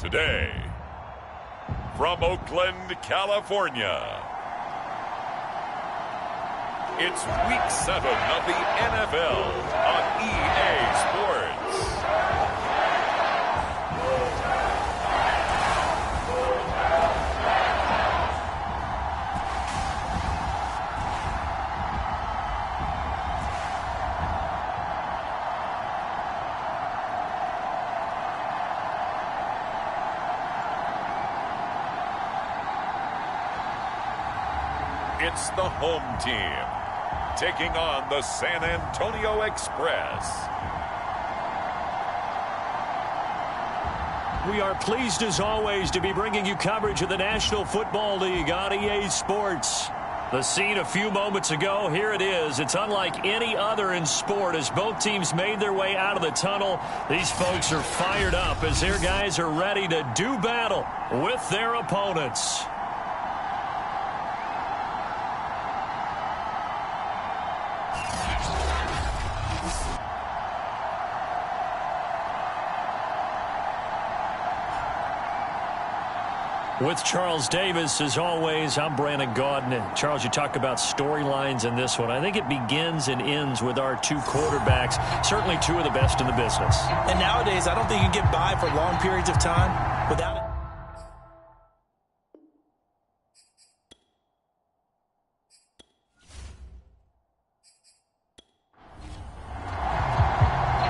Today, from Oakland, California, it's Week 7 of the NFL on EA Sports. It's the home team taking on the San Antonio Express. We are pleased as always to be bringing you coverage of the National Football League on EA Sports. The scene a few moments ago, here it is. It's unlike any other in sport as both teams made their way out of the tunnel. These folks are fired up as their guys are ready to do battle with their opponents. With Charles Davis, as always, I'm Brandon Gaudin. And Charles, you talk about storylines in this one. I think it begins and ends with our two quarterbacks, certainly two of the best in the business. And nowadays, I don't think you can get by for long periods of time without it.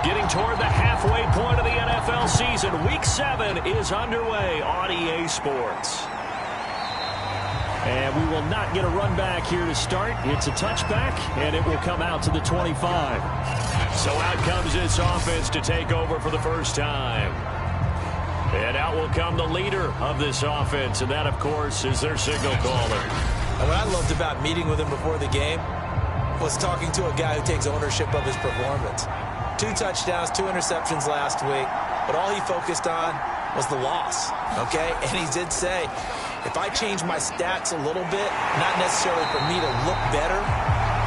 Getting toward the halfway point of the NFL season, Week 7 is underway on EA Sports. And we will not get a run back here to start. It's a touchback, and it will come out to the 25. So out comes this offense to take over for the first time. And out will come the leader of this offense, and that, of course, is their signal caller. And what I loved about meeting with him before the game was talking to a guy who takes ownership of his performance. 2 touchdowns, 2 interceptions last week, but all he focused on was the loss, okay? And he did say, if I change my stats a little bit, not necessarily for me to look better,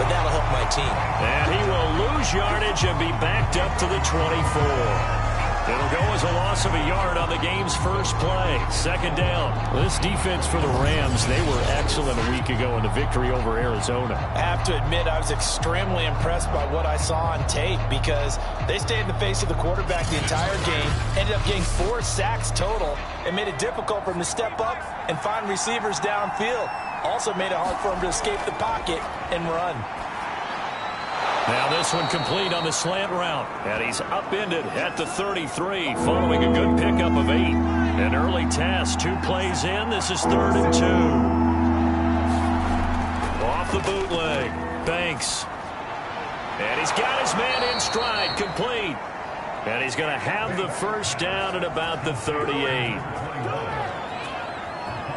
but that'll help my team. And he will lose yardage and be backed up to the 24. It'll go as a loss of a yard on the game's first play. Second down. This defense for the Rams, they were excellent a week ago in the victory over Arizona. I have to admit, I was extremely impressed by what I saw on tape because they stayed in the face of the quarterback the entire game, ended up getting 4 sacks total, and made it difficult for him to step up and find receivers downfield. Also made it hard for him to escape the pocket and run. Now this one complete on the slant route. And he's upended at the 33 following a good pickup of 8. An early test, 2 plays in. This is 3rd and 2. Off the bootleg. Banks. And he's got his man in stride, complete. And he's going to have the first down at about the 38.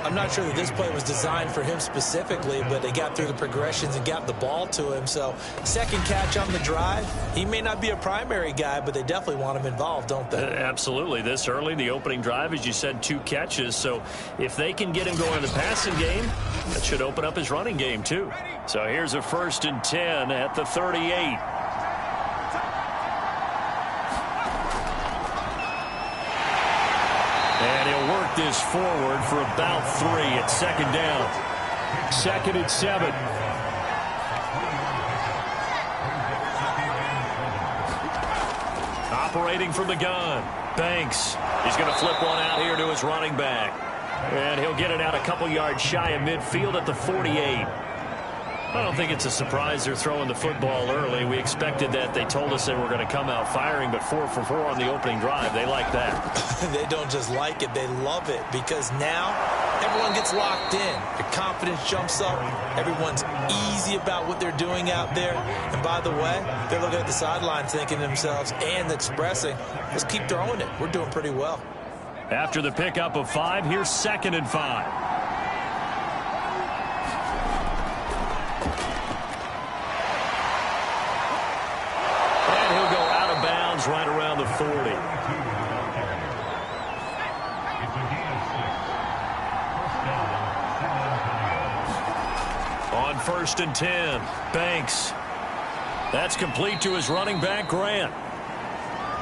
I'm not sure that this play was designed for him specifically, but they got through the progressions and got the ball to him. So, second catch on the drive. He may not be a primary guy, but they definitely want him involved, don't they? Absolutely. This early, the opening drive, as you said, 2 catches. So, if they can get him going in the passing game, that should open up his running game, too. So, here's a 1st and 10 at the 38. And he'll work this forward for about 3 at 2nd down. 2nd and 7. Operating from the gun. Banks. He's going to flip one out here to his running back. And he'll get it out a couple yards shy of midfield at the 48. I don't think it's a surprise they're throwing the football early. We expected that. They told us they were going to come out firing, but 4 for 4 on the opening drive. They like that. They don't just like it, they love it, because now everyone gets locked in. Your confidence jumps up. Everyone's easy about what they're doing out there. And by the way, they're looking at the sidelines thinking to themselves and expressing, let's keep throwing it. We're doing pretty well. After the pickup of 5, here's 2nd and 5. Right around the 40. On 1st and 10, Banks. That's complete to his running back, Grant.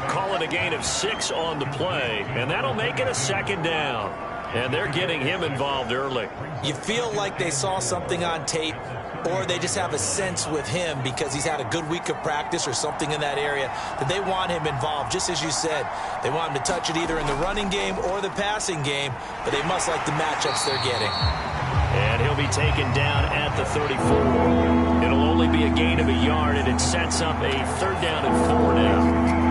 Call call it a gain of 6 on the play, and that'll make it a 2nd down. And they're getting him involved early. You feel like they saw something on tape, or they just have a sense with him because he's had a good week of practice or something in that area that they want him involved. Just as you said, they want him to touch it either in the running game or the passing game, but they must like the matchups they're getting. And he'll be taken down at the 34. It'll only be a gain of a yard, and it sets up a 3rd down and 4 now.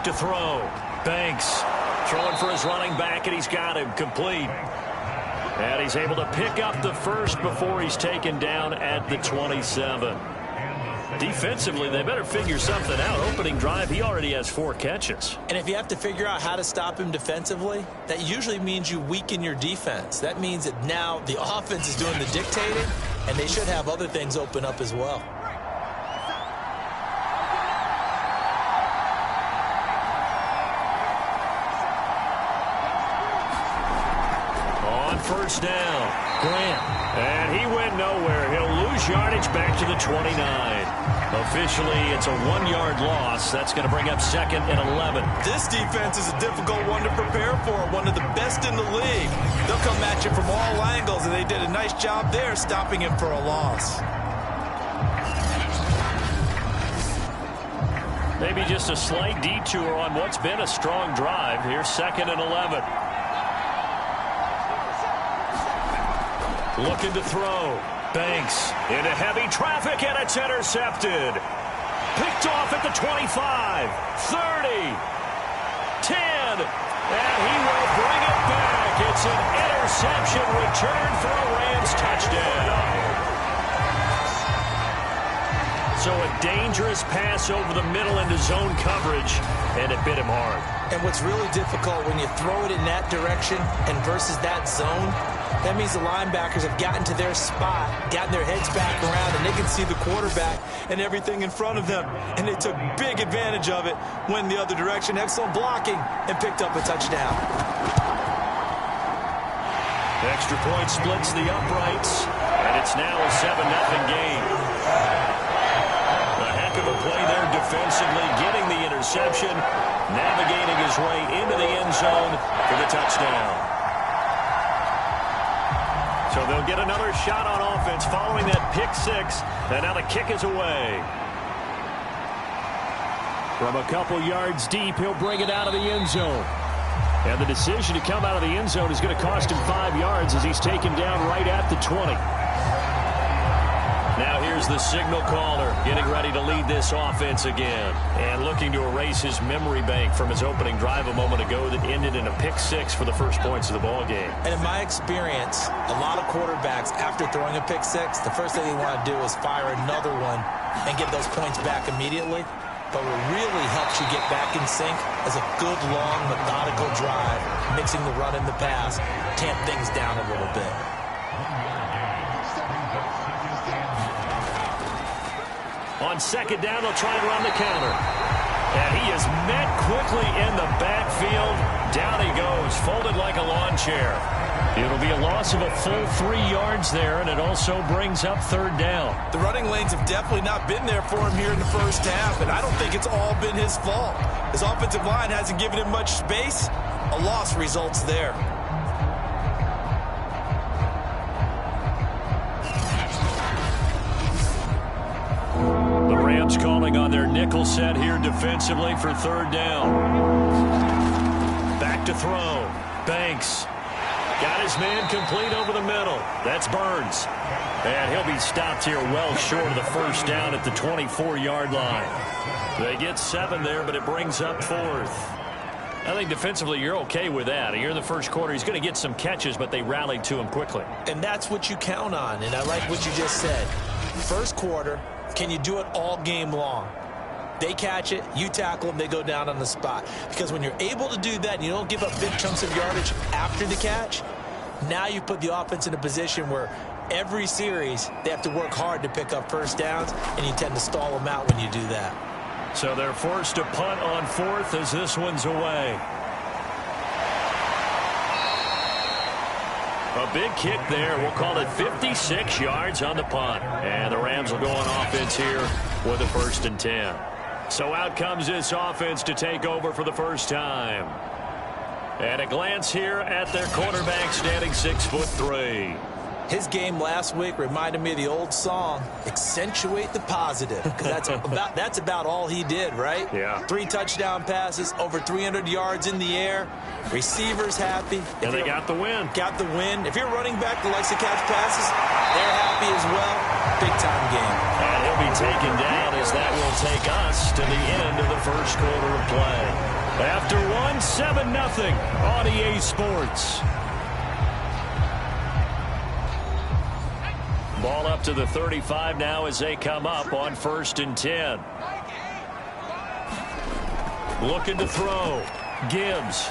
To throw. Banks throwing for his running back, and he's got him complete. And he's able to pick up the first before he's taken down at the 27. Defensively, they better figure something out. Opening drive, he already has 4 catches. And if you have to figure out how to stop him defensively, that usually means you weaken your defense. That means that now the offense is doing the dictating, and they should have other things open up as well. First down, Grant. And he went nowhere. He'll lose yardage back to the 29. Officially, it's a 1-yard loss. That's going to bring up 2nd and 11. This defense is a difficult one to prepare for, one of the best in the league. They'll come at you from all angles, and they did a nice job there stopping him for a loss. Maybe just a slight detour on what's been a strong drive. Here's 2nd and 11. Looking to throw. Banks into heavy traffic, and it's intercepted. Picked off at the 25, 30, 10, and he will bring it back. It's an interception return for a Rams touchdown. So a dangerous pass over the middle into zone coverage, and it bit him hard. And what's really difficult when you throw it in that direction and versus that zone, that means the linebackers have gotten to their spot, gotten their heads back around, and they can see the quarterback and everything in front of them. And they took big advantage of it, went the other direction, excellent blocking, and picked up a touchdown. Extra point splits the uprights, and it's now a 7-0 game. A heck of a play there defensively, getting the interception, navigating his way into the end zone for the touchdown. So they'll get another shot on offense following that pick 6, and now the kick is away. From a couple yards deep, he'll bring it out of the end zone. And the decision to come out of the end zone is going to cost him 5 yards as he's taken down right at the 20. Now here's the signal caller getting ready to lead this offense again and looking to erase his memory bank from his opening drive a moment ago that ended in a pick 6 for the first points of the ball game. And in my experience, a lot of quarterbacks, after throwing a pick 6, the first thing they want to do is fire another one and get those points back immediately. But what really helps you get back in sync is a good, long, methodical drive, mixing the run and the pass, tamp things down a little bit. On 2nd down, they'll try and run the counter. And he is met quickly in the backfield. Down he goes, folded like a lawn chair. It'll be a loss of a full 3 yards there, and it also brings up 3rd down. The running lanes have definitely not been there for him here in the first half, and I don't think it's all been his fault. His offensive line hasn't given him much space. A loss results there. Calling on their nickel set here defensively for 3rd down. Back to throw. Banks got his man complete over the middle. That's Burns. And he'll be stopped here well short of the first down at the 24-yard line. They get 7 there, but it brings up 4th. I think defensively you're okay with that. Here in the first quarter, he's going to get some catches, but they rallied to him quickly. And that's what you count on, and I like what you just said. First quarter, can you do it all game long? They catch it, you tackle them, they go down on the spot. Because when you're able to do that and you don't give up big chunks of yardage after the catch, now you put the offense in a position where every series they have to work hard to pick up first downs, and you tend to stall them out when you do that. So they're forced to punt on 4th as this one's away. A big kick there. We'll call it 56 yards on the punt. And the Rams will go on offense here with a 1st and 10. So out comes this offense to take over for the first time. And a glance here at their quarterback, standing 6'3". His game last week reminded me of the old song, accentuate the positive, because that's about all he did, right? Yeah. 3 touchdown passes, over 300 yards in the air, receivers happy. And they got the win. Got the win. If you're running back that likes to catch passes, they're happy as well. Big-time game. And he'll be taken down as that will take us to the end of the first quarter of play. After one, 7-0 on EA Sports. Ball up to the 35 now as they come up on 1st and 10. Looking to throw. Gibbs.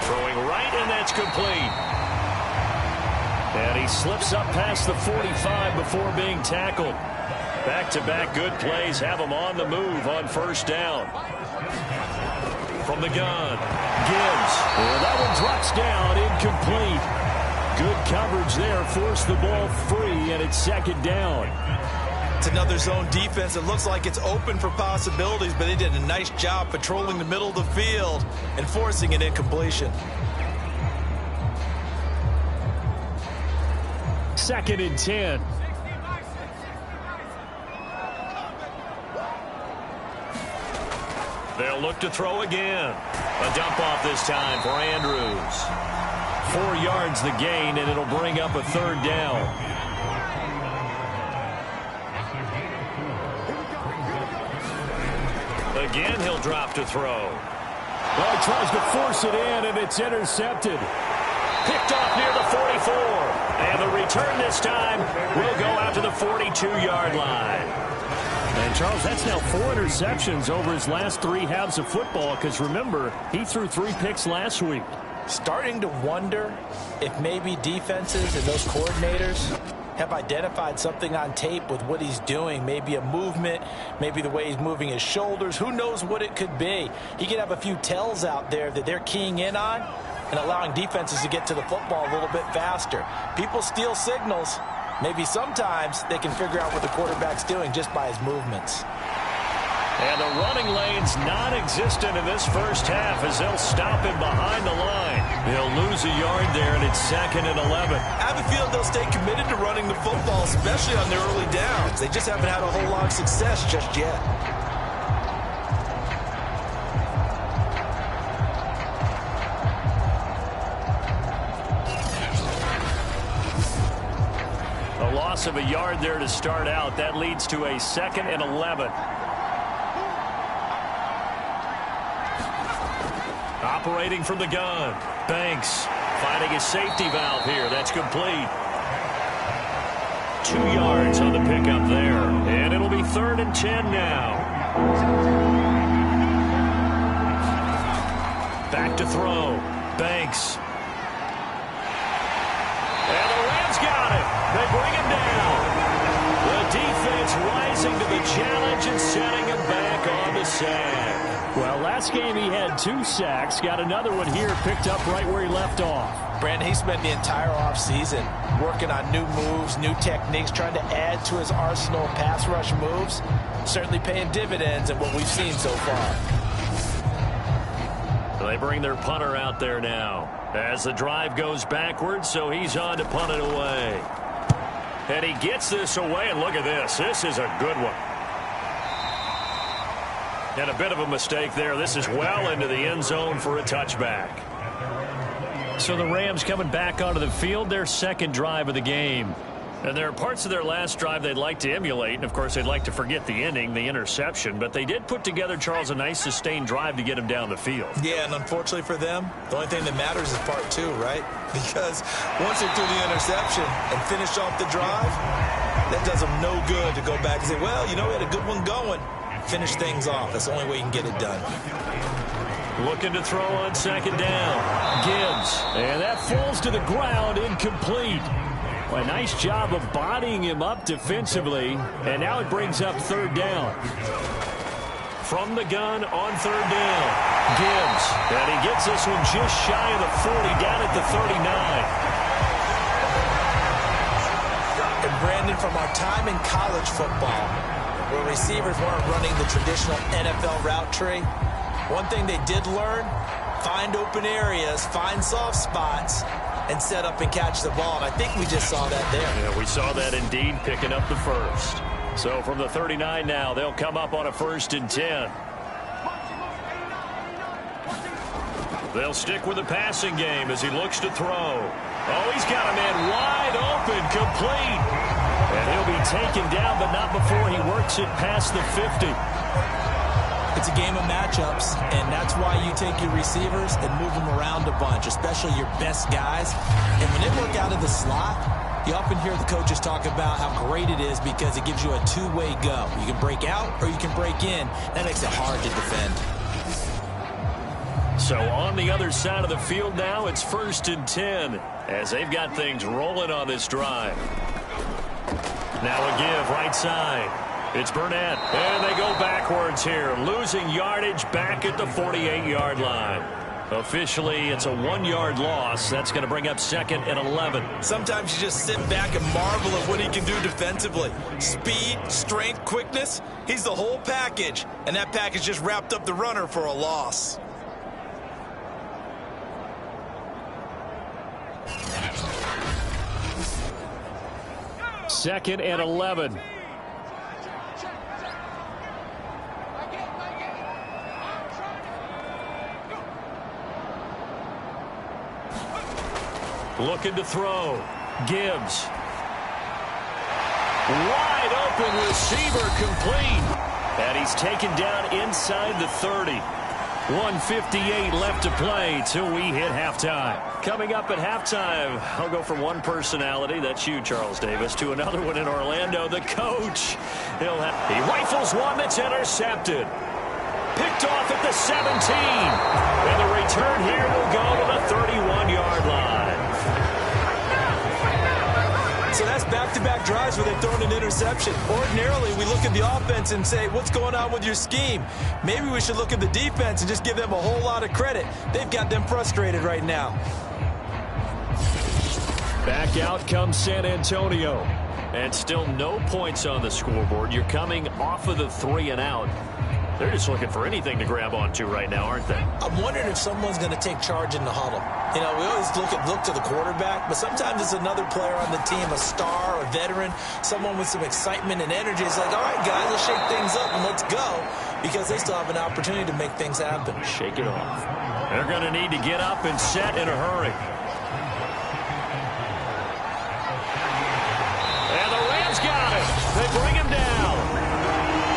Throwing right, and that's complete. And he slips up past the 45 before being tackled. Back-to-back good plays have him on the move on 1st down. From the gun. Gibbs. Well, that one drops down, incomplete. Good coverage there, forced the ball free, and it's 2nd down. It's another zone defense. It looks like it's open for possibilities, but they did a nice job patrolling the middle of the field and forcing an incompletion. 2nd and 10. They'll look to throw again. A dump off this time for Andrews. 4 yards the gain, and it'll bring up a 3rd down. Again, he'll drop to throw. Well, he tries to force it in, and it's intercepted. Picked off near the 44. And the return this time will go out to the 42-yard line. And, Charles, that's now 4 interceptions over his last 3 halves of football, because, remember, he threw 3 picks last week. Starting to wonder if maybe defenses and those coordinators have identified something on tape with what he's doing. Maybe a movement, maybe the way he's moving his shoulders. Who knows what it could be? He could have a few tells out there that they're keying in on and allowing defenses to get to the football a little bit faster. People steal signals. Maybe sometimes they can figure out what the quarterback's doing just by his movements. And the running lane's non-existent in this first half as they'll stop him behind the line. He'll lose a yard there, and it's 2nd and 11. I have a feeling they'll stay committed to running the football, especially on their early downs. They just haven't had a whole lot of success just yet. A loss of a yard there to start out. That leads to a 2nd and 11. Operating from the gun. Banks finding his safety valve here. That's complete. 2 yards on the pickup there. And it'll be 3rd and 10 now. Back to throw. Banks. And the Rams got it. They bring him down. The defense rising to the challenge and setting him back on the sack. Well, last game he had 2 sacks. Got another one here, picked up right where he left off. Brandon, he spent the entire offseason working on new moves, new techniques, trying to add to his arsenal of pass rush moves. Certainly paying dividends in what we've seen so far. They bring their punter out there now as the drive goes backwards, so he's on to punt it away. And he gets this away, and look at this. This is a good one. And a bit of a mistake there. This is well into the end zone for a touchback. So the Rams coming back onto the field, their 2nd drive of the game. And there are parts of their last drive they'd like to emulate. And, of course, they'd like to forget the ending, the interception. But they did put together, Charles, a nice sustained drive to get him down the field. Yeah, and unfortunately for them, the only thing that matters is part 2, right? Because once they threw the interception and finished off the drive, that does them no good to go back and say, well, you know, we had a good one going. Finish things off. That's the only way you can get it done. Looking to throw on 2nd down. Gibbs. And that falls to the ground, incomplete. Well, a nice job of bodying him up defensively. And now it brings up 3rd down. From the gun on third down. Gibbs. And he gets this one just shy of the 40, down at the 39. And Brandon, from our time in college football, where receivers weren't running the traditional NFL route tree, one thing they did learn, find open areas, find soft spots, and set up and catch the ball. And I think we just saw that there. Yeah, we saw that indeed, picking up the first. So from the 39 now, they'll come up on a 1st and 10. They'll stick with the passing game as he looks to throw. Oh, he's got a man wide open, complete. And he'll be taken down, but not before he works it past the 50. It's a game of matchups, and that's why you take your receivers and move them around a bunch, especially your best guys. And when they work out of the slot, you often hear the coaches talk about how great it is because it gives you a two-way go. You can break out or you can break in. That makes it hard to defend. So on the other side of the field now, it's 1st and 10 as they've got things rolling on this drive. Now a give right side. It's Burnett, and they go backwards here, losing yardage back at the 48-yard line. Officially, it's a 1-yard loss. That's going to bring up 2nd and 11. Sometimes you just sit back and marvel at what he can do defensively. Speed, strength, quickness, he's the whole package. And that package just wrapped up the runner for a loss. Second and 11. Looking to throw. Gibbs. Wide open receiver, complete. And he's taken down inside the 30. 1:58 left to play till we hit halftime. Coming up at halftime, I'll go from one personality, that's you, Charles Davis, to another one in Orlando, the coach. He rifles one that's intercepted. Picked off at the 17. And the return here will go to the 31-yard line. So that's back-to-back drives where they've thrown an interception. Ordinarily, we look at the offense and say, what's going on with your scheme? Maybe we should look at the defense and just give them a whole lot of credit. They've got them frustrated right now. Back out comes San Antonio. And still no points on the scoreboard. You're coming off of the 3 and out. They're just looking for anything to grab onto right now, aren't they? I'm wondering if someone's going to take charge in the huddle. You know, we always look to the quarterback, but sometimes it's another player on the team, a star, a veteran, someone with some excitement and energy. It's like, all right, guys, let's shake things up and let's go, because they still have an opportunity to make things happen. Shake it off. They're going to need to get up and set in a hurry. And the Rams got it. They bring him down.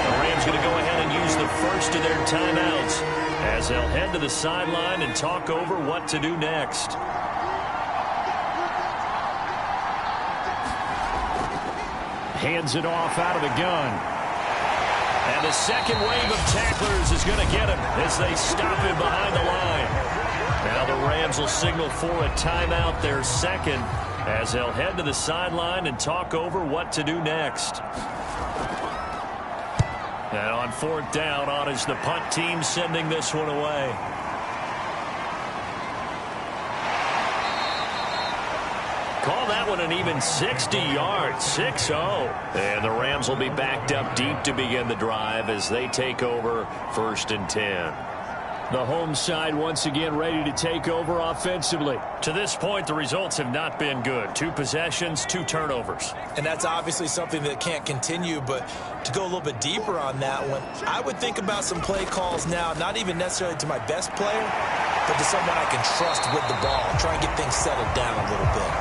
The Rams going to go ahead and use the first of their timeouts as they'll head to the sideline and talk over what to do next. Hands it off out of the gun. And the second wave of tacklers is going to get him as they stop him behind the line. Now the Rams will signal for a timeout, their second, as they'll head to the sideline and talk over what to do next. And on 4th down, on is the punt team sending this one away. Call that one an even 60 yards, 6-0. And the Rams will be backed up deep to begin the drive as they take over 1st and 10. The home side once again ready to take over offensively. To this point, the results have not been good. 2 possessions, 2 turnovers. And that's obviously something that can't continue, but to go a little bit deeper on that one, I would think about some play calls now, not even necessarily to my best player, but to someone I can trust with the ball. Try and get things settled down a little bit.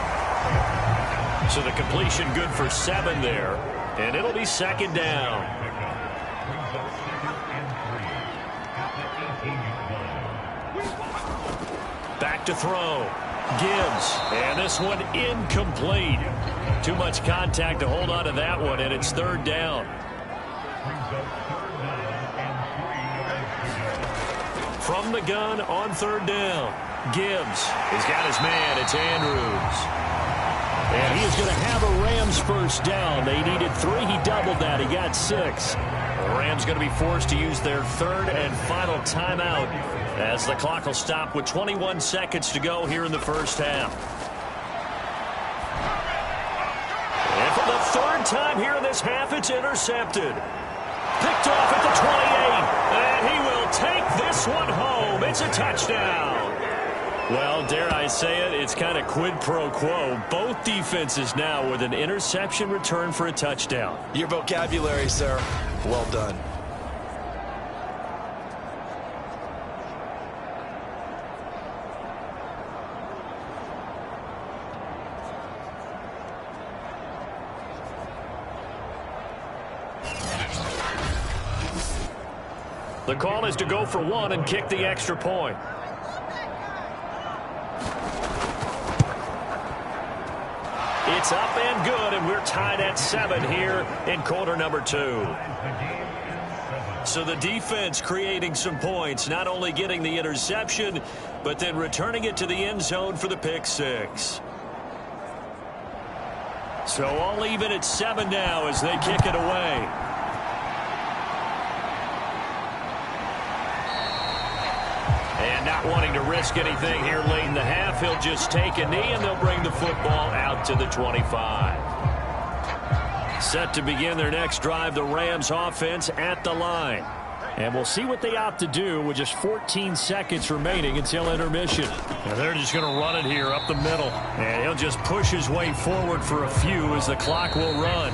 So the completion good for 7 there, and it'll be 2nd down. Back to throw. Gibbs. And this one incomplete. Too much contact to hold on to that one, and it's 3rd down. From the gun on 3rd down. Gibbs. He's got his man. It's Andrews. And he is going to have a Rams first down. They needed 3. He doubled that. He got 6. The Rams going to be forced to use their third and final timeout as the clock will stop with 21 seconds to go here in the first half. And for the third time here in this half, it's intercepted. Picked off at the 28, and he will take this one home. It's a touchdown. Well, dare I say it, it's kind of quid pro quo. Both defenses now with an interception return for a touchdown. Your vocabulary, sir. Well done. The call is to go for one and kick the extra point. It's up and good, and we're tied at 7 here in quarter number 2. So the defense creating some points, not only getting the interception, but then returning it to the end zone for the pick 6. So all even at 7 now as they kick it away. And not wanting to risk anything here late in the half, he'll just take a knee and they'll bring the football out to the 25. Set to begin their next drive, the Rams offense at the line. And we'll see what they opt to do with just 14 seconds remaining until intermission. And they're just going to run it here up the middle. And he'll just push his way forward for a few as the clock will run.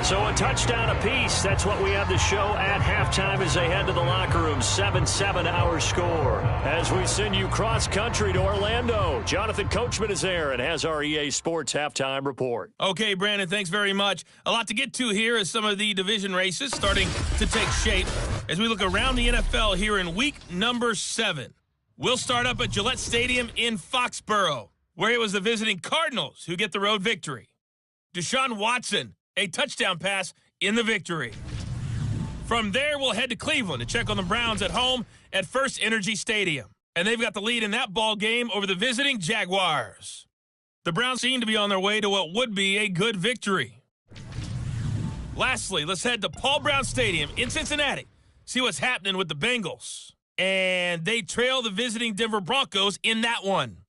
So a touchdown apiece. That's what we have to show at halftime as they head to the locker room. 7-7 our score. As we send you cross-country to Orlando, Jonathan Coachman is there and has our EA Sports halftime report. Okay, Brandon, thanks very much. A lot to get to here as some of the division races starting to take shape as we look around the NFL here in week number 7. We'll start up at Gillette Stadium in Foxborough, where it was the visiting Cardinals who get the road victory. Deshaun Watson, a touchdown pass in the victory. From there, we'll head to Cleveland to check on the Browns at home at First Energy Stadium. And they've got the lead in that ball game over the visiting Jaguars. The Browns seem to be on their way to what would be a good victory. Lastly, let's head to Paul Brown Stadium in Cincinnati. See what's happening with the Bengals. And they trail the visiting Denver Broncos in that one.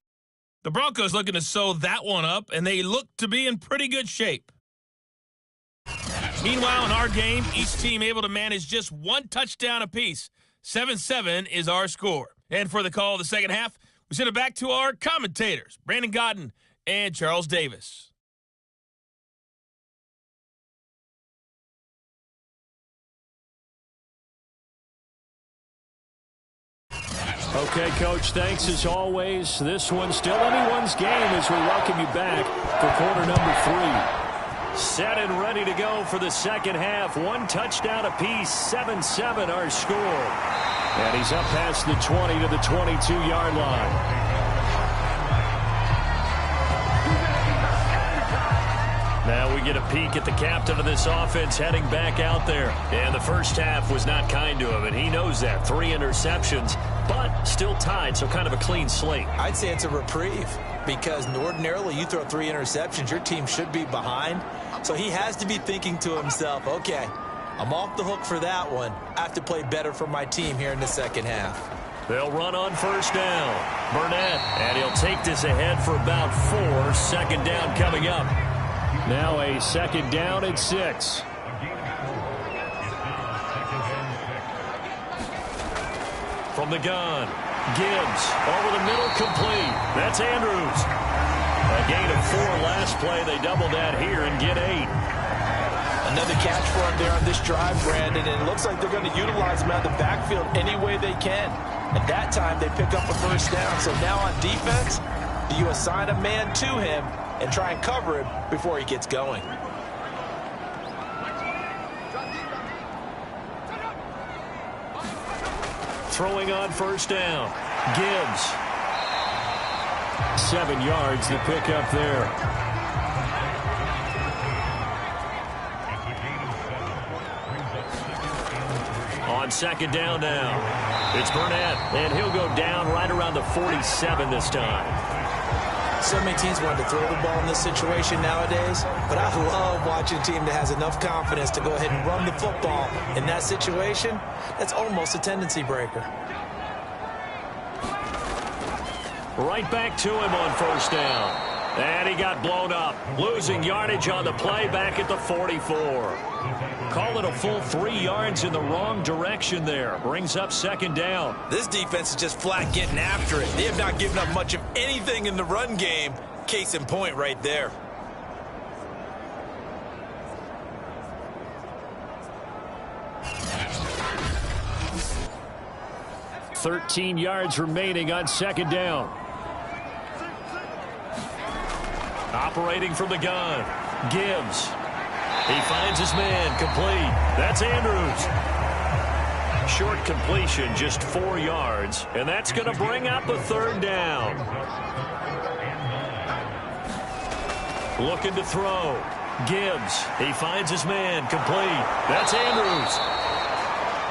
The Broncos looking to sew that one up, and they look to be in pretty good shape. Meanwhile, in our game, each team able to manage just one touchdown apiece. 7-7 is our score. And for the call of the second half, we send it back to our commentators, Brandon Godden and Charles Davis. Okay, Coach, thanks as always. This one's still anyone's game as we welcome you back for quarter number 3. Set and ready to go for the second half. One touchdown apiece, 7-7 our score. And he's up past the 20 to the 22-yard line. Now we get a peek at the captain of this offense heading back out there. And the first half was not kind to him, and he knows that. 3 interceptions, but still tied, so kind of a clean slate. I'd say it's a reprieve because ordinarily you throw 3 interceptions, your team should be behind. So he has to be thinking to himself, okay, I'm off the hook for that one. I have to play better for my team here in the second half. They'll run on first down. Burnett, and he'll take this ahead for about 4. Second down coming up. Now a second down and 6. From the gun, Gibbs over the middle, complete. That's Andrews. A gain of 4 last play. They double that here and get 8. Another catch for him there on this drive, Brandon, and it looks like they're going to utilize him out of the backfield any way they can. At that time, they pick up a first down. So now on defense, do you assign a man to him and try and cover him before he gets going? Throwing on first down. Gibbs. 7 yards, the pickup there. On second down now. It's Burnett, and he'll go down right around the 47 this time. So many teams want to throw the ball in this situation nowadays, but I love watching a team that has enough confidence to go ahead and run the football in that situation. That's almost a tendency breaker. Right back to him on first down. And he got blown up, losing yardage on the play back at the 44. Call it a full 3 yards in the wrong direction there. Brings up second down. This defense is just flat getting after it. They have not given up much of anything in the run game. Case in point right there. $13 yards remaining on second down. Operating from the gun. Gibbs. He finds his man. Complete. That's Andrews. Short completion, just 4 yards. And that's going to bring up a third down. Looking to throw. Gibbs. He finds his man. Complete. That's Andrews.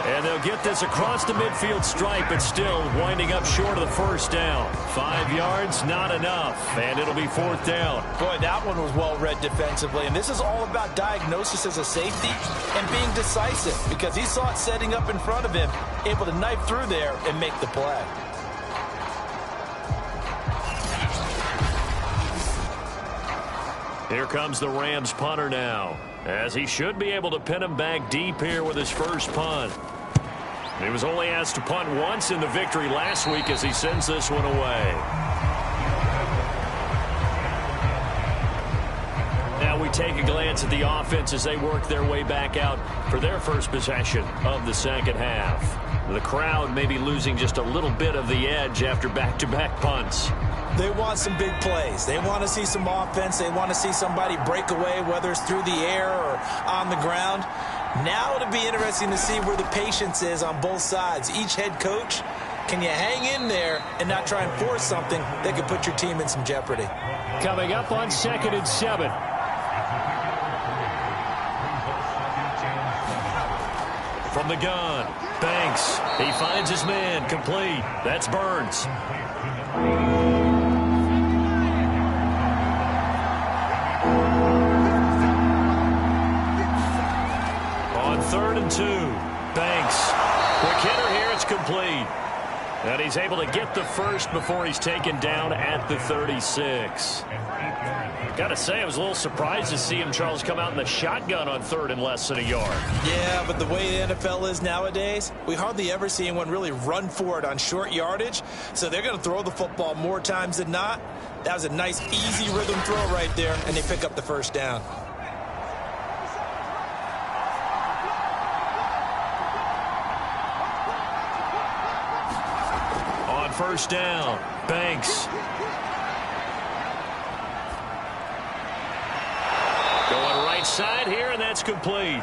And they'll get this across the midfield stripe, but still winding up short of the first down. 5 yards, not enough, and it'll be fourth down. Boy, that one was well read defensively, and this is all about diagnosis as a safety and being decisive, because he saw it setting up in front of him, able to knife through there and make the play. Here comes the Rams punter now, as he should be able to pin him back deep here with his first punt. He was only asked to punt once in the victory last week as he sends this one away. Now we take a glance at the offense as they work their way back out for their first possession of the second half. The crowd may be losing just a little bit of the edge after back-to-back punts. They want some big plays. They want to see some offense. They want to see somebody break away, whether it's through the air or on the ground. Now it'll be interesting to see where the patience is on both sides. Each head coach, can you hang in there and not try and force something that could put your team in some jeopardy? Coming up on 2nd and 7. From the gun, Banks. He finds his man. Complete. That's Burns. On 3rd and 2, Banks. Quick hitter here, it's complete. And he's able to get the first before he's taken down at the 36. Got to say, I was a little surprised to see him, Charles, come out in the shotgun on 3rd and less than a yard. Yeah, but the way the NFL is nowadays, we hardly ever see anyone really run for it on short yardage. So they're going to throw the football more times than not. That was a nice, easy rhythm throw right there, and they pick up the first down. On first down, Banks. Going right side here, and that's complete.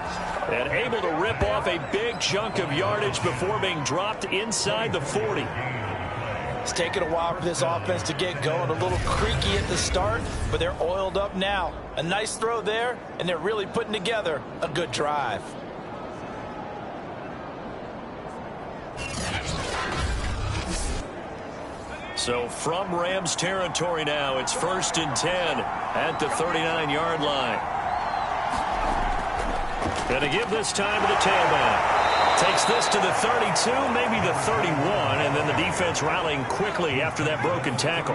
And able to rip off a big chunk of yardage before being dropped inside the 40. It's taken a while for this offense to get going. A little creaky at the start, but they're oiled up now. A nice throw there, and they're really putting together a good drive. So from Rams territory now, it's 1st and 10 at the 39-yard line. Going to give this time to the tailback. Takes this to the 32, maybe the 31, and then the defense rallying quickly after that broken tackle.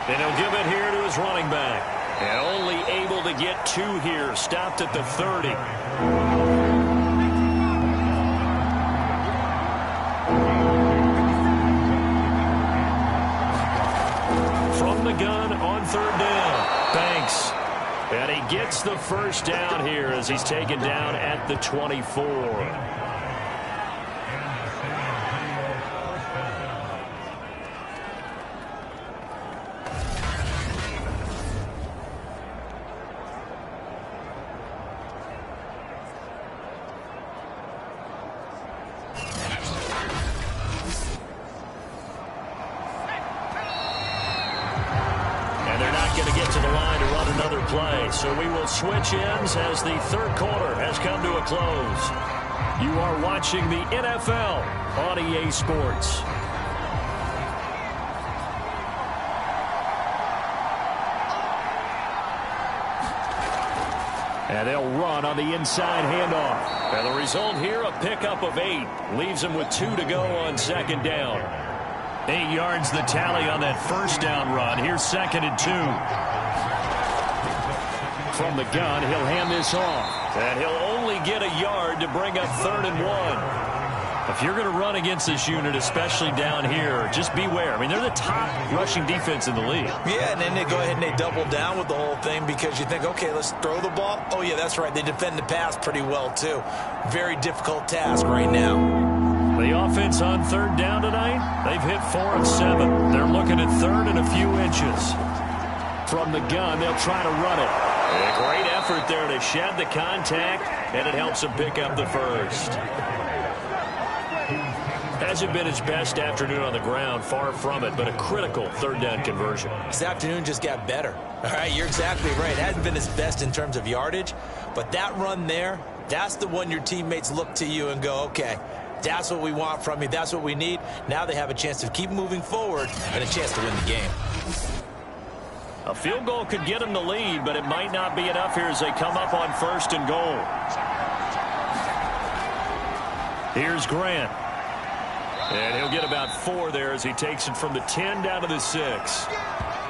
And he'll give it here to his running back. And only able to get 2 here, stopped at the 30. From the gun on 3rd down, Banks. And he gets the first down here as he's taken down at the 24. Play. So we will switch ends as the third quarter has come to a close. You are watching the NFL on EA Sports. And they'll run on the inside handoff. And the result here, a pickup of 8. Leaves them with 2 to go on second down. 8 yards the tally on that first down run. Here's 2nd and 2. From the gun, he'll hand this off. And he'll only get a yard to bring up 3rd and 1. If you're going to run against this unit, especially down here, just beware. I mean, they're the top rushing defense in the league. Yeah, and then they go ahead and they double down with the whole thing because you think, okay, let's throw the ball. Oh, yeah, that's right. They defend the pass pretty well, too. Very difficult task right now. The offense on 3rd down tonight, they've hit 4 of 7. They're looking at 3rd and a few inches. From the gun, they'll try to run it. A great effort there to shed the contact, and it helps them pick up the first. Hasn't been his best afternoon on the ground, far from it, but a critical 3rd down conversion. This afternoon just got better. All right, you're exactly right. It hasn't been his best in terms of yardage, but that run there, that's the one your teammates look to you and go, okay, that's what we want from you. That's what we need. Now they have a chance to keep moving forward and a chance to win the game. A field goal could get them the lead, but it might not be enough here as they come up on 1st and goal. Here's Grant. And he'll get about 4 there as he takes it from the 10 down to the 6.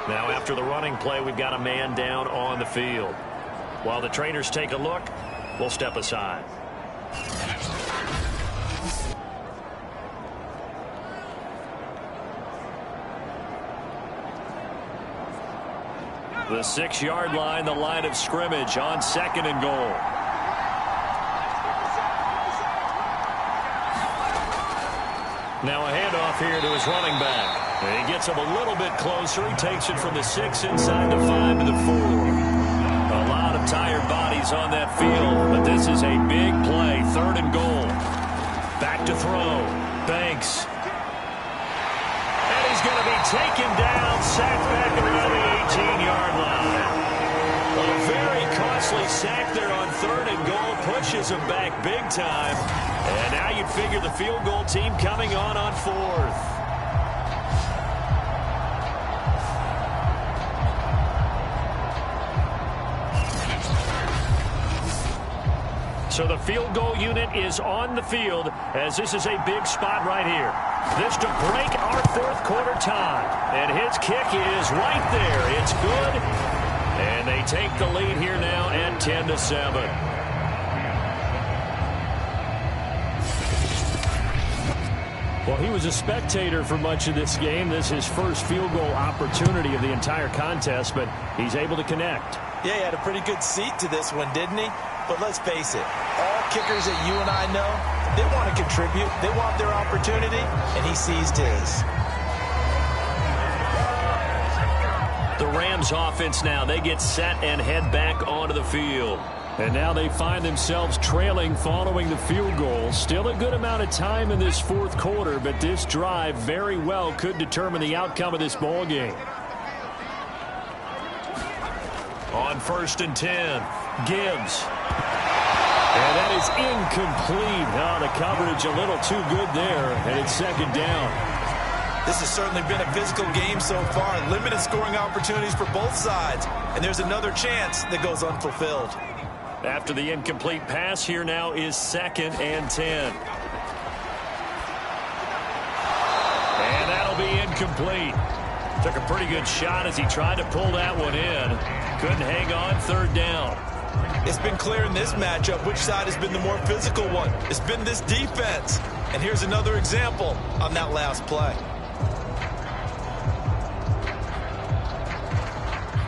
Now after the running play, we've got a man down on the field. While the trainers take a look, we'll step aside. The 6-yard line, the line of scrimmage on 2nd and goal. Now a handoff here to his running back. And he gets him a little bit closer. He takes it from the 6 inside the 5 to the 4. A lot of tired bodies on that field, but this is a big play. 3rd and goal. Back to throw. Banks. And he's going to be taken down, sacked back around the 18-yard line. A very costly sack there on 3rd and goal. Pushes him back big time. And now you'd figure the field goal team coming on 4th. So the field goal unit is on the field as this is a big spot right here. This to break our 4th quarter tie. And his kick is right there. It's good. And they take the lead here now at 10-7. Well, he was a spectator for much of this game. This is his first field goal opportunity of the entire contest, but he's able to connect. Yeah, he had a pretty good seat to this one, didn't he? But let's face it, all kickers that you and I know, they want to contribute. They want their opportunity, and he seized his. The Rams offense now, they get set and head back onto the field. And now they find themselves trailing following the field goal. Still a good amount of time in this 4th quarter, but this drive very well could determine the outcome of this ball game. On 1st and 10, Gibbs. And that is incomplete. Oh, the coverage a little too good there, and it's 2nd down. This has certainly been a physical game so far. Limited scoring opportunities for both sides. And there's another chance that goes unfulfilled. After the incomplete pass, here now is 2nd and 10. And that'll be incomplete. Took a pretty good shot as he tried to pull that one in. Couldn't hang on 3rd down. It's been clear in this matchup which side has been the more physical one. It's been this defense. And here's another example on that last play.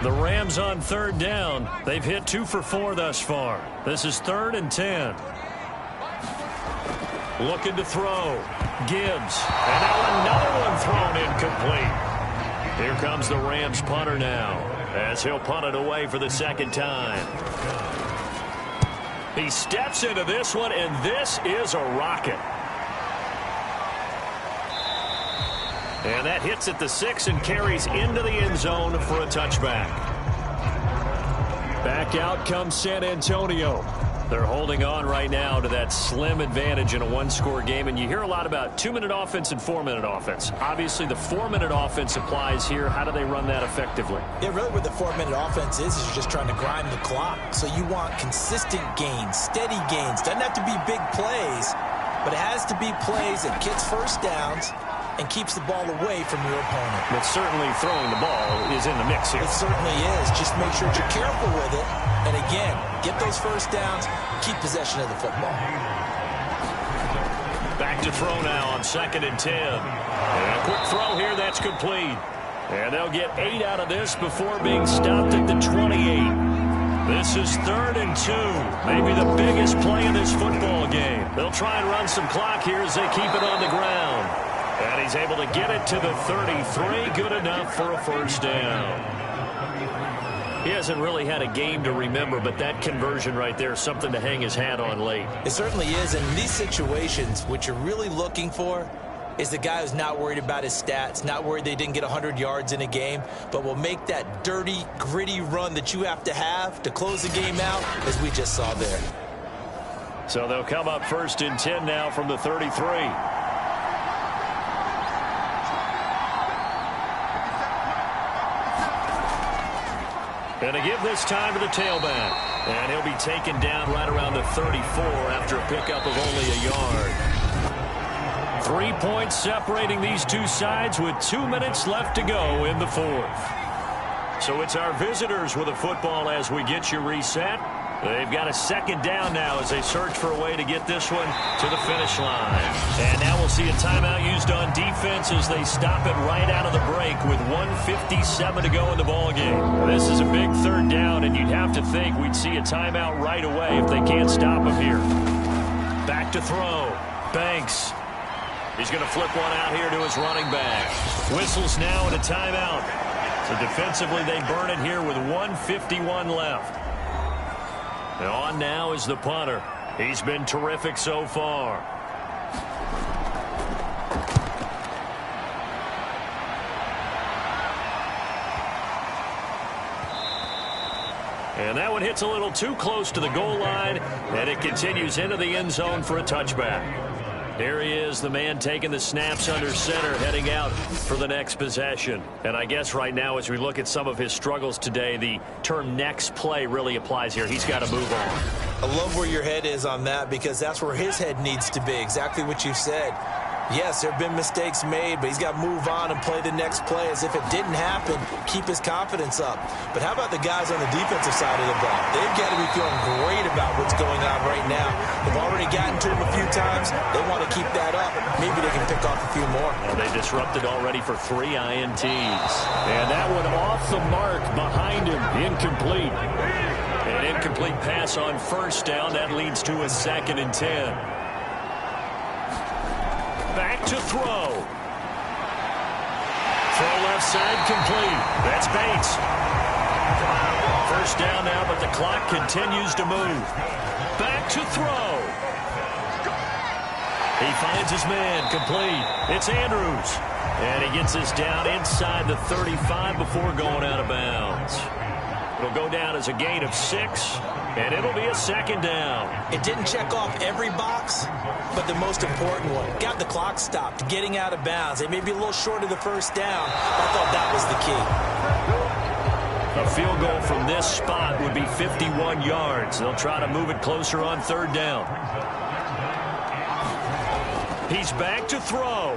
The Rams on 3rd down. They've hit 2 for 4 thus far. This is 3rd and 10. Looking to throw. Gibbs. And now another one thrown incomplete. Here comes the Rams punter now as he'll punt it away for the 2nd time. He steps into this one, and this is a rocket. And that hits at the 6 and carries into the end zone for a touchback. Back out comes San Antonio. They're holding on right now to that slim advantage in a one-score game, and you hear a lot about 2-minute offense and 4-minute offense. Obviously, the 4-minute offense applies here. How do they run that effectively? Yeah, really what the 4-minute offense is you're just trying to grind the clock. So you want consistent gains, steady gains. Doesn't have to be big plays, but it has to be plays that gets first downs and keeps the ball away from your opponent. But certainly throwing the ball is in the mix here. It certainly is. Just make sure that you're careful with it. And again, get those first downs, keep possession of the football. Back to throw now on 2nd and 10. And a quick throw here, that's complete. And they'll get 8 out of this before being stopped at the 28. This is 3rd and 2. Maybe the biggest play in this football game. They'll try and run some clock here as they keep it on the ground. And he's able to get it to the 33. Good enough for a first down. He hasn't really had a game to remember, but that conversion right there is something to hang his hat on late. It certainly is. And in these situations, what you're really looking for is the guy who's not worried about his stats, not worried they didn't get 100 yards in a game, but will make that dirty, gritty run that you have to close the game out, as we just saw there. So they'll come up 1st and 10 now from the 33. And to give this time to the tailback. And he'll be taken down right around the 34 after a pickup of only a yard. 3 points separating these two sides with 2 minutes left to go in the 4th. So it's our visitors with a football as we get you reset. They've got a 2nd down now as they search for a way to get this one to the finish line. And now we'll see a timeout used on defense as they stop it right out of the break with 1:57 to go in the ballgame. This is a big 3rd down, and you'd have to think we'd see a timeout right away if they can't stop him here. Back to throw. Banks. He's going to flip one out here to his running back. Whistles now and a timeout. So defensively they burn it here with 1:51 left. And on now is the punter. He's been terrific so far. And that one hits a little too close to the goal line, and it continues into the end zone for a touchback. Here he is, the man taking the snaps under center, heading out for the next possession. And I guess right now as we look at some of his struggles today, the term next play really applies here. He's got to move on. I love where your head is on that because that's where his head needs to be, exactly what you said. Yes, there have been mistakes made, but he's got to move on and play the next play as if it didn't happen, keep his confidence up. But how about the guys on the defensive side of the ball? They've got to be feeling great about what's going on right now. They've already gotten to him a few times. They want to keep that up. Maybe they can pick off a few more. Well, they disrupted already for 3 INTs. And that one off the mark behind him, incomplete. An incomplete pass on 1st down. That leads to a 2nd and 10. Back to throw. Throw left side complete. That's Bates. 1st down now, but the clock continues to move. Back to throw. He finds his man complete. It's Andrews. And he gets us down inside the 35 before going out of bounds. It'll go down as a gain of 6, and it'll be a 2nd down. It didn't check off every box, but the most important one. Got the clock stopped, getting out of bounds. They may be a little short of the 1st down. I thought that was the key. A field goal from this spot would be 51 yards. They'll try to move it closer on 3rd down. He's back to throw.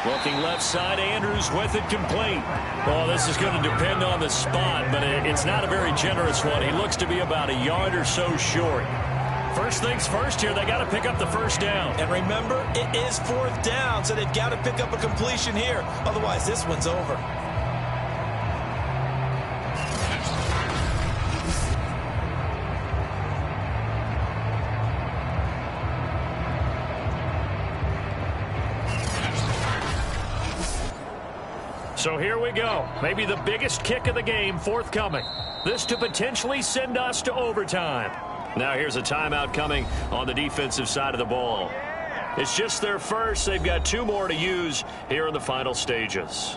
Looking left side, Andrews with it complete. Well, this is going to depend on the spot, but it's not a very generous one. He looks to be about a yard or so short. First things first here, they got to pick up the 1st down. And remember, it is 4th down, so they've got to pick up a completion here. Otherwise, this one's over. So here we go. Maybe the biggest kick of the game forthcoming. This to potentially send us to overtime. Now here's a timeout coming on the defensive side of the ball. It's just their first. They've got 2 more to use here in the final stages.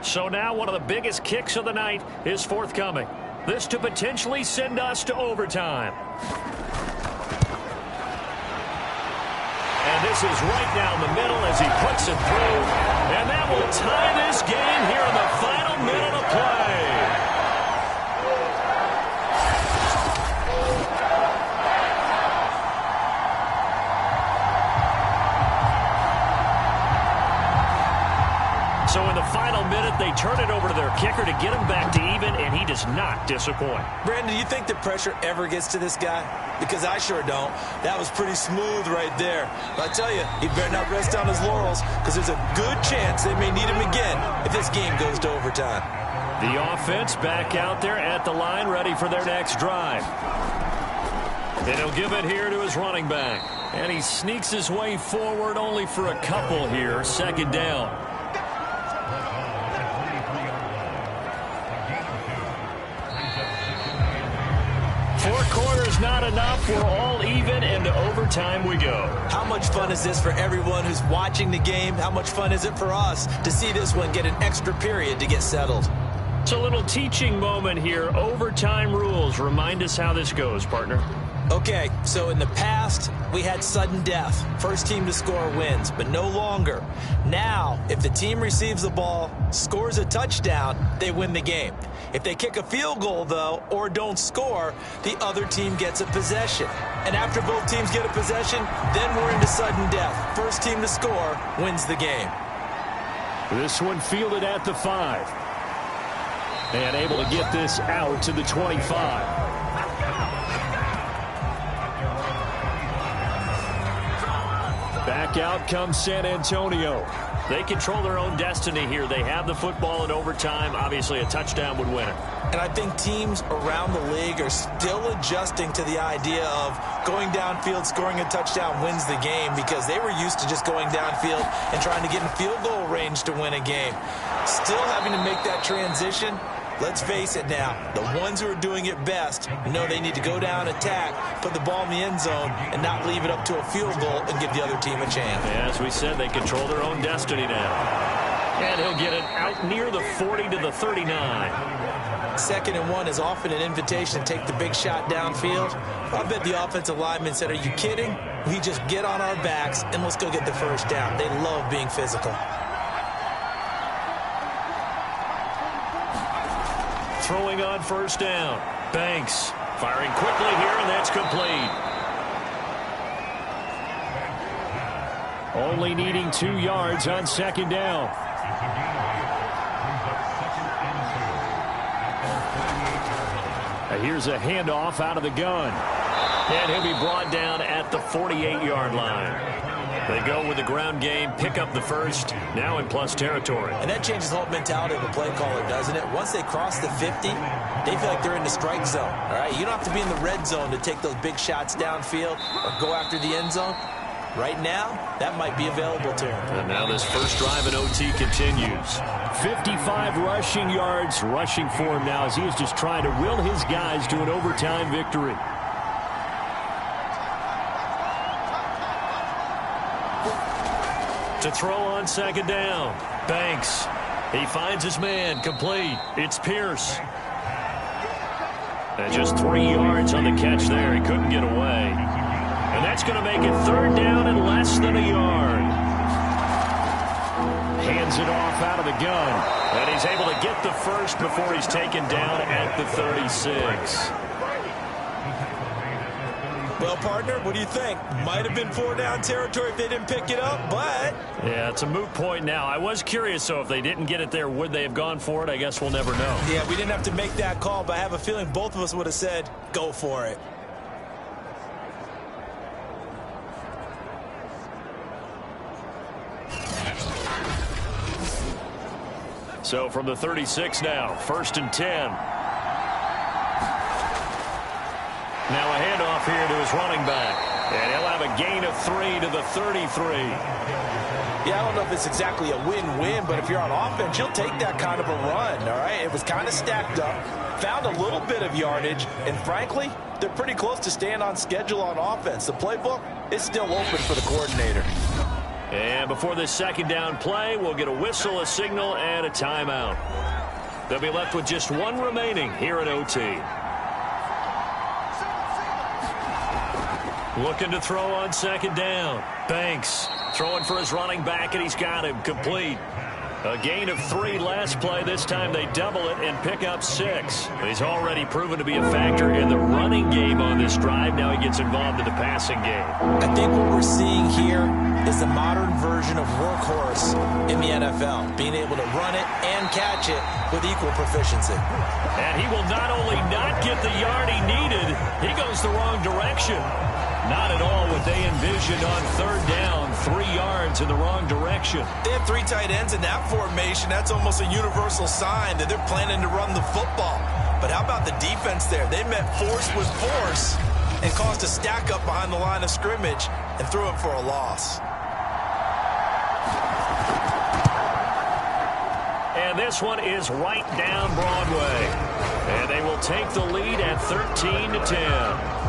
So now one of the biggest kicks of the night is forthcoming. This to potentially send us to overtime. And this is right down the middle as he puts it through. And that will tie this game here in the final minute of play. So in the final minute, they turn it over to their kicker to get him back to even, and he does not disappoint. Brandon, do you think the pressure ever gets to this guy? Because I sure don't. That was pretty smooth right there. But I tell you, he better not rest on his laurels, because there's a good chance they may need him again if this game goes to overtime. The offense back out there at the line, ready for their next drive. And he'll give it here to his running back. And he sneaks his way forward only for a couple here. Second down. Four quarters not enough. We're all even, and to overtime we go. How much fun is this for everyone who's watching the game? How much fun is it for us to see this one get an extra period to get settled? It's a little teaching moment here. Overtime rules. Remind us how this goes, partner. Okay, so in the past, we had sudden death. First team to score wins, but no longer. Now, if the team receives the ball, scores a touchdown, they win the game. If they kick a field goal, though, or don't score, the other team gets a possession. And after both teams get a possession, then we're into sudden death. First team to score wins the game. This one fielded at the 5. And able to get this out to the 25. Back out comes San Antonio. They control their own destiny here. They have the football in overtime. Obviously, a touchdown would win it. And I think teams around the league are still adjusting to the idea of going downfield, scoring a touchdown wins the game, because they were used to just going downfield and trying to get in field goal range to win a game. Still having to make that transition. Let's face it now, the ones who are doing it best know they need to go down, attack, put the ball in the end zone, and not leave it up to a field goal and give the other team a chance. As we said, they control their own destiny now. And he'll get it out near the 40 to the 39. 2nd and 1 is often an invitation to take the big shot downfield. I bet the offensive lineman said, are you kidding? We just get on our backs and let's go get the first down. They love being physical. Throwing on first down. Banks firing quickly here, and that's complete. Only needing 2 yards on 2nd down. Here's a handoff out of the gun. And he'll be brought down at the 48-yard line. They go with the ground game, pick up the first, now in plus territory. And that changes the whole mentality of the play caller, doesn't it? Once they cross the 50, they feel like they're in the strike zone. All right, you don't have to be in the red zone to take those big shots downfield or go after the end zone. Right now, that might be available to him. And now this first drive in OT continues. 55 rushing yards rushing for him now as he is just trying to will his guys to an overtime victory. To throw on 2nd down. Banks. He finds his man. Complete. It's Pierce. And just 3 yards on the catch there. He couldn't get away. And that's going to make it 3rd down and less than a yard. Hands it off out of the gun. And he's able to get the first before he's taken down at the 36. Well, partner, what do you think? Might have been 4-down territory if they didn't pick it up, but... Yeah, it's a moot point now. I was curious, so if they didn't get it there, would they have gone for it? I guess we'll never know. Yeah, we didn't have to make that call, but I have a feeling both of us would have said, go for it. So from the 36 now, 1st and 10. Now a handoff here to his running back. And he'll have a gain of 3 to the 33. Yeah, I don't know if it's exactly a win-win, but if you're on offense, you'll take that kind of a run, all right? It was kind of stacked up, found a little bit of yardage, and frankly, they're pretty close to staying on schedule on offense. The playbook is still open for the coordinator. And before this 2nd down play, we'll get a whistle, a signal, and a timeout. They'll be left with just one remaining here at OT. Looking to throw on second down. Banks throwing for his running back, and he's got him complete. A gain of 3 last play. This time they double it and pick up 6. He's already proven to be a factor in the running game on this drive. Now he gets involved in the passing game. I think what we're seeing here is the modern version of workhorse in the NFL, being able to run it and catch it with equal proficiency. And he will not only not get the yard he needed, he goes the wrong direction. Not at all what they envisioned on third down. 3 yards in the wrong direction. They have 3 tight ends in that formation. That's almost a universal sign that they're planning to run the football. But how about the defense there? They met force with force and caused a stack up behind the line of scrimmage and threw it for a loss. And this one is right down Broadway. And they will take the lead at 13-10.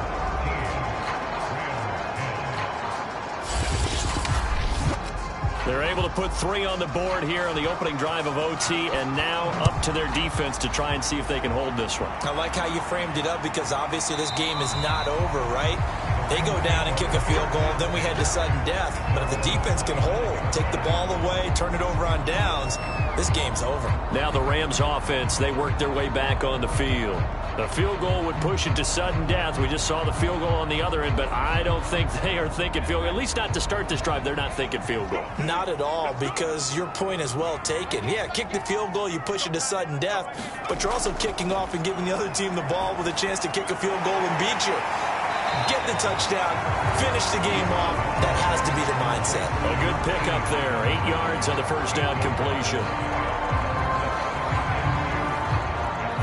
They're able to put 3 on the board here on the opening drive of OT, and now up to their defense to try and see if they can hold this one. I like how you framed it up, because obviously this game is not over, right? They go down and kick a field goal, then we head to sudden death. But if the defense can hold, take the ball away, turn it over on downs, this game's over. Now the Rams offense, they work their way back on the field. The field goal would push it to sudden death. We just saw the field goal on the other end, but I don't think they are thinking field goal. At least not to start this drive. They're not thinking field goal. Not at all, because your point is well taken. Yeah, kick the field goal, you push it to sudden death, but you're also kicking off and giving the other team the ball with a chance to kick a field goal and beat you. Get the touchdown, finish the game off. That has to be the mindset. A good pickup there. 8 yards on the first down completion.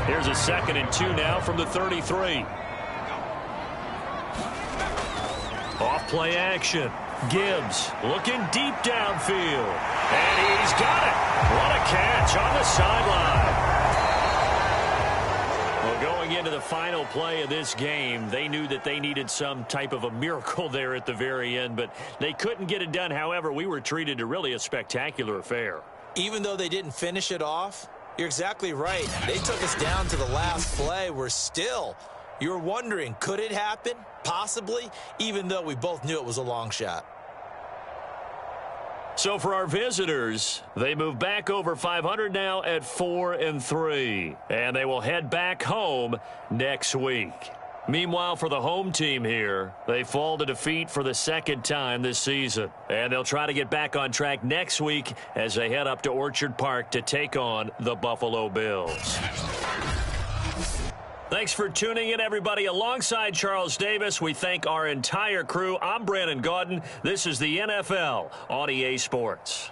Here's a 2nd and 2 now from the 33. Off play action. Gibbs looking deep downfield. And he's got it. What a catch on the sideline. Well, going into the final play of this game, they knew that they needed some type of a miracle there at the very end, but they couldn't get it done. However, we were treated to really a spectacular affair. Even though they didn't finish it off, you're exactly right. They took us down to the last play. You're wondering, could it happen? Possibly, even though we both knew it was a long shot. So for our visitors, they move back over 500 now at 4-3. And they will head back home next week. Meanwhile, for the home team here, they fall to defeat for the 2nd time this season. And they'll try to get back on track next week as they head up to Orchard Park to take on the Buffalo Bills. Thanks for tuning in, everybody. Alongside Charles Davis, we thank our entire crew. I'm Brandon Gaudin. This is the NFL on EA Sports.